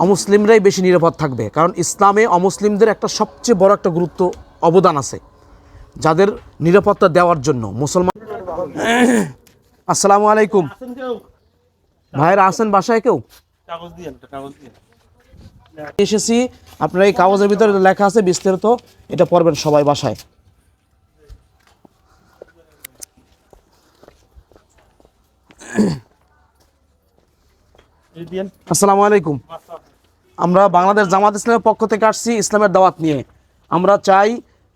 অমুসলিমরাই বেশি নিরাপদ থাকবে, কারণ ইসলামে অমুসলিমদের একটা সবচেয়ে বড় একটা গুরুত্ব অবদান আছে, যাদের নিরাপত্তা দেওয়ার জন্য মুসলমান। আসসালামু আলাইকুম ভাইরা, আছেন বাসায় কেউ? এসেছি, আপনার এই কাগজের ভিতরে লেখা আছে বিস্তারিত, এটা পড়বেন সবাই বাসায়। আসসালামু আলাইকুম। আমরা বাংলাদেশ জামাত ইসলামের পক্ষ থেকে আসছি ইসলামের দাওয়াত নিয়ে। আমরা চাই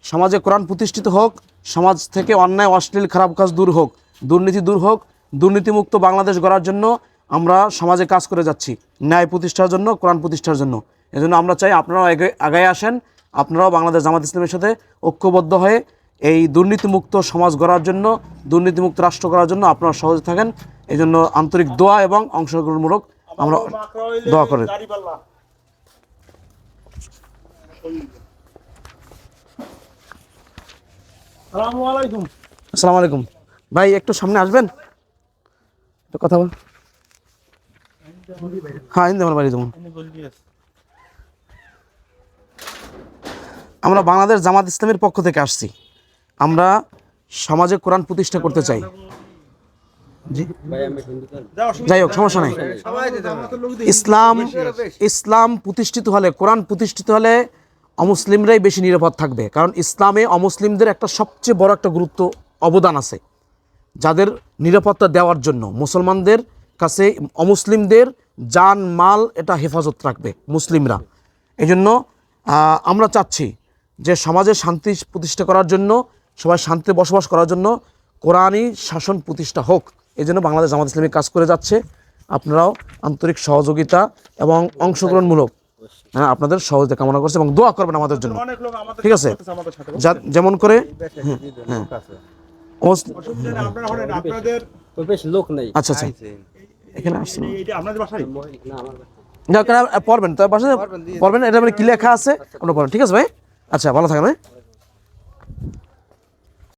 সমাজে কোরআন প্রতিষ্ঠিত হোক, সমাজ থেকে অন্যায় অশ্লীল খারাপ কাজ দূর হোক, দুর্নীতি দূর হোক, দুর্নীতিমুক্ত বাংলাদেশ গড়ার জন্য আমরা সমাজে কাজ করে যাচ্ছি, ন্যায় প্রতিষ্ঠার জন্য, কোরআন প্রতিষ্ঠার জন্য। এজন্য আমরা চাই আপনারাও আগায় আসেন, আপনারাও বাংলাদেশ জামাত ইসলামের সাথে ঐক্যবদ্ধ হয়ে এই দুর্নীতিমুক্ত সমাজ গড়ার জন্য, দুর্নীতিমুক্ত রাষ্ট্র করার জন্য আপনারা সহজে থাকেন। এই জন্য আন্তরিক দোয়া এবং অংশগ্রহণমূলক আমরা দোয়া করি। আসসালামু আলাইকুম ভাই, একটু সামনে আসবেন, একটু কথা বল। হ্যাঁ, আমার বাড়ি যেমন। আমরা বাংলাদেশ জামাত ইসলামের পক্ষ থেকে আসছি, আমরা সমাজে কোরআন প্রতিষ্ঠা করতে চাই। যাই হোক, সমস্যা নাই। ইসলাম প্রতিষ্ঠিত হলে, কোরআন প্রতিষ্ঠিত হলে অমুসলিমরাই বেশি নিরাপদ থাকবে, কারণ ইসলামে অমুসলিমদের একটা সবচেয়ে বড় একটা গুরুত্ব অবদান আছে, যাদের নিরাপত্তা দেওয়ার জন্য মুসলমানদের কাছে অমুসলিমদের জান মাল এটা হেফাজত রাখবে মুসলিমরা। এই জন্য আমরা চাচ্ছি যে সমাজে শান্তি প্রতিষ্ঠা করার জন্য, সবাই শান্তিতে বসবাস করার জন্য কোরআনই শাসন প্রতিষ্ঠা হোক। এই জন্য বাংলাদেশ জামাত ইসলামী কাজ করে যাচ্ছে। আপনারাও আন্তরিক সহযোগিতা এবং অংশগ্রহণমূলক আপনাদের সহযোগিতা কামনা করছে এবং দোয়া করবেন আমাদের জন্য, ঠিক আছে? যেমন করে আচ্ছা আচ্ছা, এখানে আসছে পড়বেন, তার বাসায় পড়বেন, এটা মানে কি লেখা আছে আপনারা পড়বেন, ঠিক আছে ভাই? আচ্ছা, ভালো থাকেন ভাই।